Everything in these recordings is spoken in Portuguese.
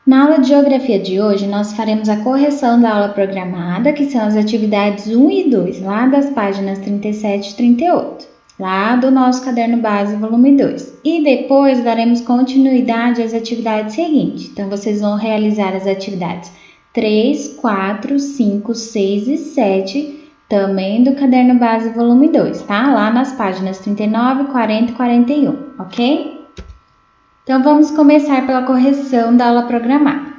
Na aula de Geografia de hoje, nós faremos a correção da aula programada, que são as atividades 1 e 2, lá das páginas 37 e 38, lá do nosso caderno base, volume 2. E depois daremos continuidade às atividades seguintes. Então, vocês vão realizar as atividades 3, 4, 5, 6 e 7, também do caderno base, volume 2, tá? Lá nas páginas 39, 40 e 41, ok? Então, vamos começar pela correção da aula programada.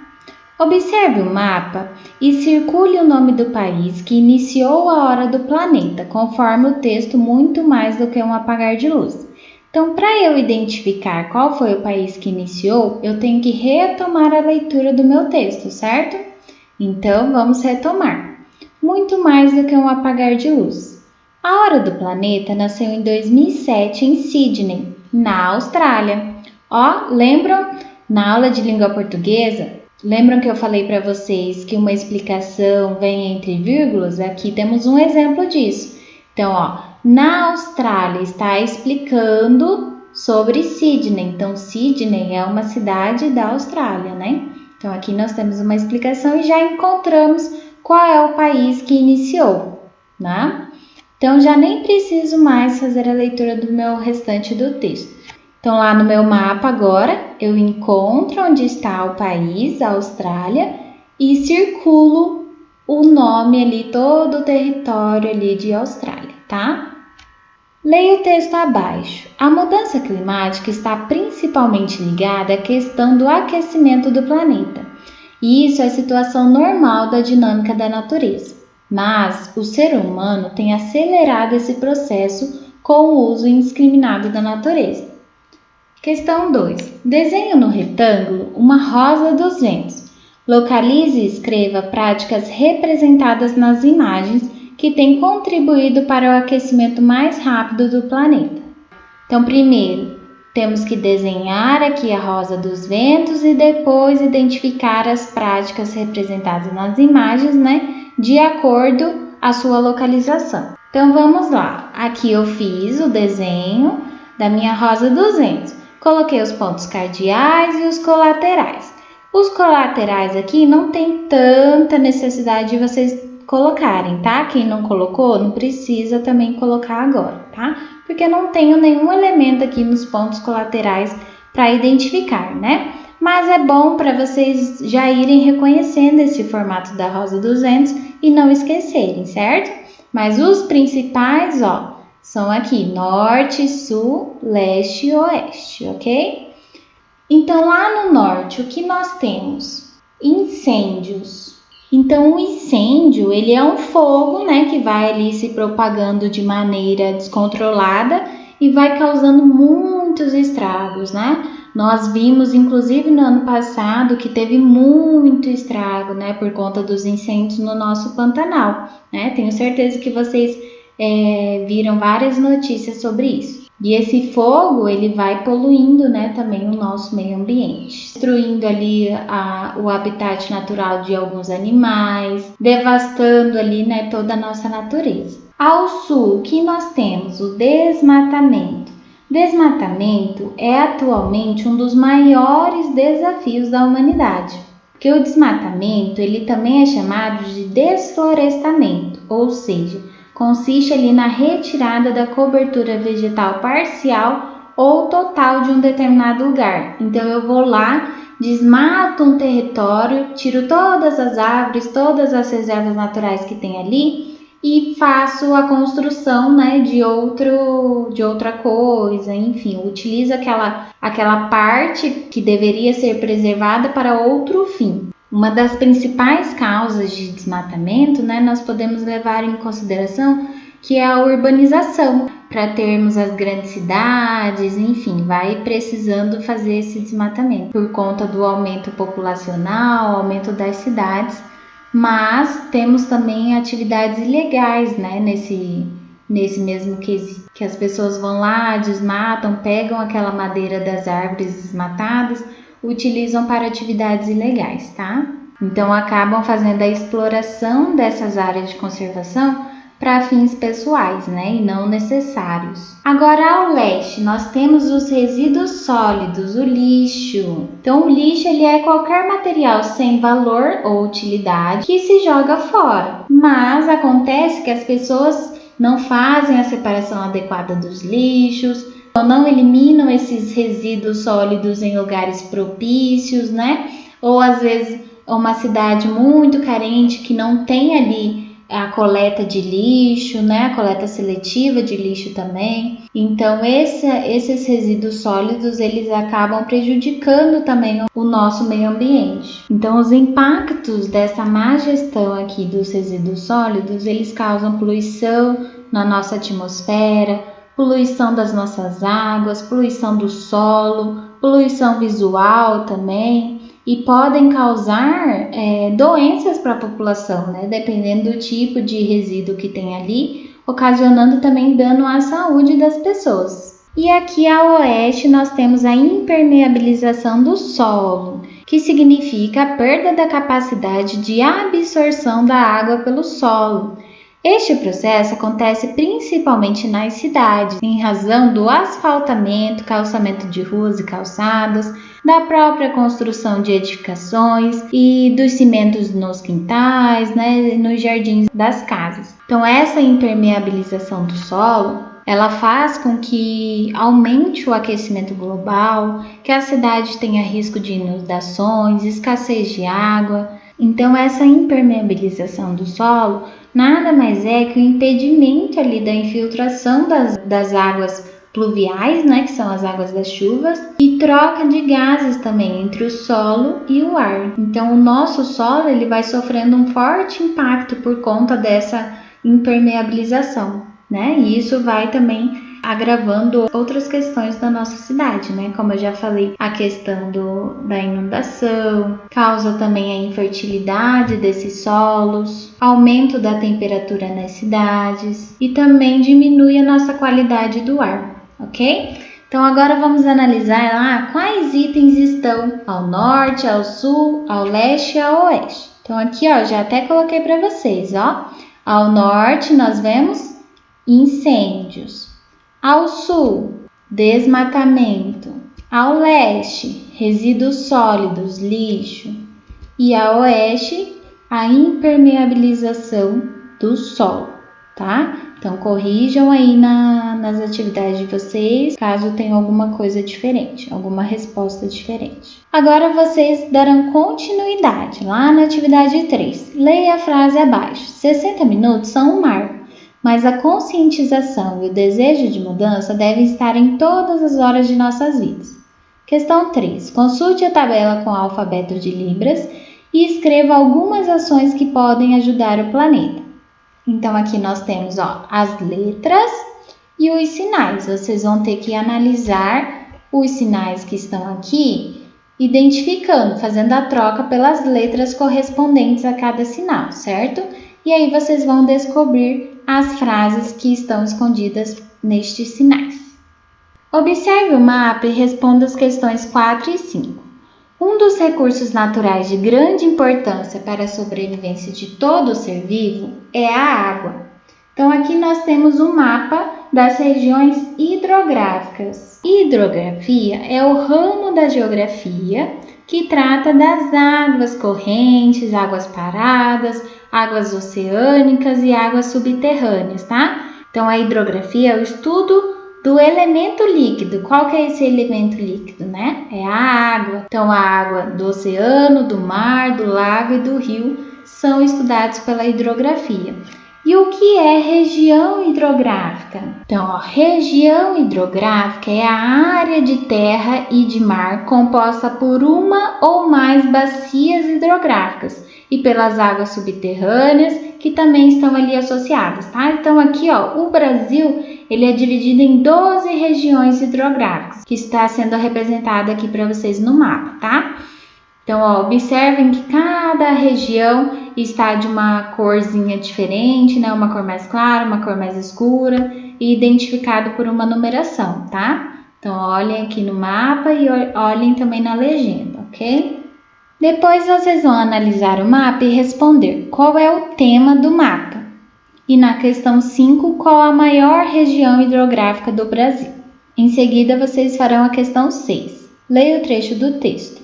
Observe o mapa e circule o nome do país que iniciou a hora do planeta, conforme o texto muito mais do que um apagar de luz. Então, para eu identificar qual foi o país que iniciou, eu tenho que retomar a leitura do meu texto, certo? Então, vamos retomar. Muito mais do que um apagar de luz. A hora do planeta nasceu em 2007 em Sydney, na Austrália. Lembram na aula de língua portuguesa? Lembram que eu falei para vocês que uma explicação vem entre vírgulas? Aqui temos um exemplo disso. Então, na Austrália está explicando sobre Sydney. Então, Sydney é uma cidade da Austrália, né? Então, aqui nós temos uma explicação e já encontramos qual é o país que iniciou, né? Então, já nem preciso mais fazer a leitura do meu restante do texto. Então, lá no meu mapa agora, eu encontro onde está o país, a Austrália, e circulo o nome ali, todo o território ali de Austrália, tá? Leia o texto abaixo. A mudança climática está principalmente ligada à questão do aquecimento do planeta. E isso é a situação normal da dinâmica da natureza. Mas o ser humano tem acelerado esse processo com o uso indiscriminado da natureza. Questão 2. Desenhe no retângulo uma rosa dos ventos. Localize e escreva práticas representadas nas imagens que têm contribuído para o aquecimento mais rápido do planeta. Então, primeiro, temos que desenhar aqui a rosa dos ventos e depois identificar as práticas representadas nas imagens, né, de acordo com a sua localização. Então, vamos lá. Aqui eu fiz o desenho da minha rosa dos ventos. Coloquei os pontos cardeais e os colaterais. Os colaterais aqui não tem tanta necessidade de vocês colocarem, tá? Quem não colocou, não precisa também colocar agora, tá? Porque não tenho nenhum elemento aqui nos pontos colaterais para identificar, né? Mas é bom para vocês já irem reconhecendo esse formato da rosa dos ventos e não esquecerem, certo? Mas os principais, são aqui, norte, sul, leste e oeste, ok? Então, lá no norte, o que nós temos? Incêndios. Então, o incêndio, ele é um fogo, né, que vai ali se propagando de maneira descontrolada e vai causando muitos estragos, né? Nós vimos, inclusive, no ano passado, que teve muito estrago, né, por conta dos incêndios no nosso Pantanal, né? Tenho certeza que vocês viram várias notícias sobre isso. E esse fogo, ele vai poluindo, né, também o nosso meio ambiente, destruindo ali o habitat natural de alguns animais, devastando ali, né, toda a nossa natureza. Ao sul, o que nós temos? O desmatamento. Desmatamento é atualmente um dos maiores desafios da humanidade, porque o desmatamento, ele também é chamado de desflorestamento, ou seja, consiste ali na retirada da cobertura vegetal parcial ou total de um determinado lugar. Então, eu vou lá, desmato um território, tiro todas as árvores, todas as reservas naturais que tem ali e faço a construção, né, de outra coisa, enfim, utilizo aquela parte que deveria ser preservada para outro fim. Uma das principais causas de desmatamento, né, nós podemos levar em consideração que é a urbanização. Para termos as grandes cidades, enfim, vai precisando fazer esse desmatamento por conta do aumento populacional, aumento das cidades, mas temos também atividades ilegais, né, nesse mesmo quesito, que as pessoas vão lá, desmatam, pegam aquela madeira das árvores desmatadas, utilizam para atividades ilegais, tá? Então, acabam fazendo a exploração dessas áreas de conservação para fins pessoais, né, e não necessários. Agora, ao leste, nós temos os resíduos sólidos, o lixo. Então, o lixo ele é qualquer material sem valor ou utilidade que se joga fora. Mas acontece que as pessoas não fazem a separação adequada dos lixos, ou não eliminam esses resíduos sólidos em lugares propícios, né? Ou às vezes uma cidade muito carente que não tem ali a coleta de lixo, né? A coleta seletiva de lixo também. Então, esses resíduos sólidos, eles acabam prejudicando também o nosso meio ambiente. Então, os impactos dessa má gestão aqui dos resíduos sólidos, eles causam poluição na nossa atmosfera, poluição das nossas águas, poluição do solo, poluição visual também, e podem causar doenças para a população, né? Dependendo do tipo de resíduo que tem ali, ocasionando também dano à saúde das pessoas. E aqui a oeste nós temos a impermeabilização do solo, que significa a perda da capacidade de absorção da água pelo solo. Este processo acontece principalmente nas cidades, em razão do asfaltamento, calçamento de ruas e calçadas, da própria construção de edificações e dos cimentos nos quintais, né, nos jardins das casas. Então, essa impermeabilização do solo, ela faz com que aumente o aquecimento global, que a cidade tenha risco de inundações, escassez de água. Então, essa impermeabilização do solo nada mais é que o impedimento ali da infiltração das águas pluviais, né, que são as águas das chuvas, e troca de gases também entre o solo e o ar. Então, o nosso solo ele vai sofrendo um forte impacto por conta dessa impermeabilização, né? E isso vai também agravando outras questões da nossa cidade, né? Como eu já falei, a questão da inundação, causa também a infertilidade desses solos, aumento da temperatura nas cidades e também diminui a nossa qualidade do ar, ok? Então agora vamos analisar lá quais itens estão ao norte, ao sul, ao leste e ao oeste. Então aqui, ó, já até coloquei para vocês, ó. Ao norte nós vemos incêndios. Ao sul, desmatamento. Ao leste, resíduos sólidos, lixo. E ao oeste, a impermeabilização do solo, tá? Então, corrijam aí nas atividades de vocês, caso tenha alguma coisa diferente, alguma resposta diferente. Agora, vocês darão continuidade lá na atividade 3. Leia a frase abaixo. 60 minutos são um marco, mas a conscientização e o desejo de mudança devem estar em todas as horas de nossas vidas. Questão 3. Consulte a tabela com o alfabeto de Libras e escreva algumas ações que podem ajudar o planeta. Então, aqui nós temos as letras e os sinais. Vocês vão ter que analisar os sinais que estão aqui, identificando, fazendo a troca pelas letras correspondentes a cada sinal, certo? E aí vocês vão descobrir as frases que estão escondidas nestes sinais. Observe o mapa e responda as questões 4 e 5. Um dos recursos naturais de grande importância para a sobrevivência de todo ser vivo é a água. Então, aqui nós temos um mapa das regiões hidrográficas. Hidrografia é o ramo da geografia que trata das águas correntes, águas paradas, águas oceânicas e águas subterrâneas, tá? Então, a hidrografia é o estudo do elemento líquido. Qual que é esse elemento líquido, né? É a água. Então, a água do oceano, do mar, do lago e do rio são estudados pela hidrografia. E o que é região hidrográfica? Então, região hidrográfica é a área de terra e de mar composta por uma ou mais bacias hidrográficas e pelas águas subterrâneas que também estão ali associadas, tá? Então, aqui, o Brasil, ele é dividido em 12 regiões hidrográficas, que está sendo representada aqui para vocês no mapa, tá? Então, observem que cada região está de uma corzinha diferente, né? Uma cor mais clara, uma cor mais escura e identificado por uma numeração, tá? Então, olhem aqui no mapa e olhem também na legenda, ok? Depois vocês vão analisar o mapa e responder qual é o tema do mapa. E na questão 5, qual a maior região hidrográfica do Brasil? Em seguida, vocês farão a questão 6. Leia o trecho do texto.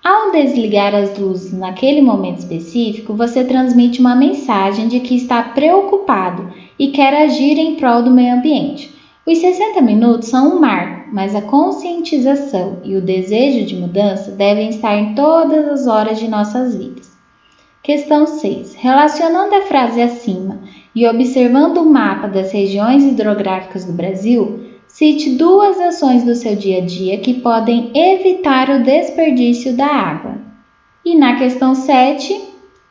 Ao desligar as luzes naquele momento específico, você transmite uma mensagem de que está preocupado e quer agir em prol do meio ambiente. Os 60 minutos são um marco, mas a conscientização e o desejo de mudança devem estar em todas as horas de nossas vidas. Questão 6. Relacionando a frase acima e observando o mapa das regiões hidrográficas do Brasil, cite 2 ações do seu dia a dia que podem evitar o desperdício da água. E na questão 7,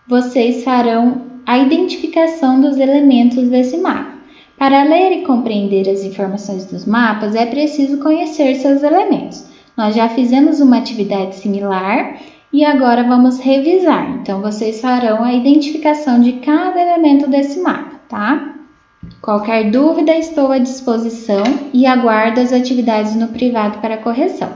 vocês farão a identificação dos elementos desse mapa. Para ler e compreender as informações dos mapas, é preciso conhecer seus elementos. Nós já fizemos uma atividade similar e agora vamos revisar. Então, vocês farão a identificação de cada elemento desse mapa, tá? Qualquer dúvida, estou à disposição e aguardo as atividades no privado para correção.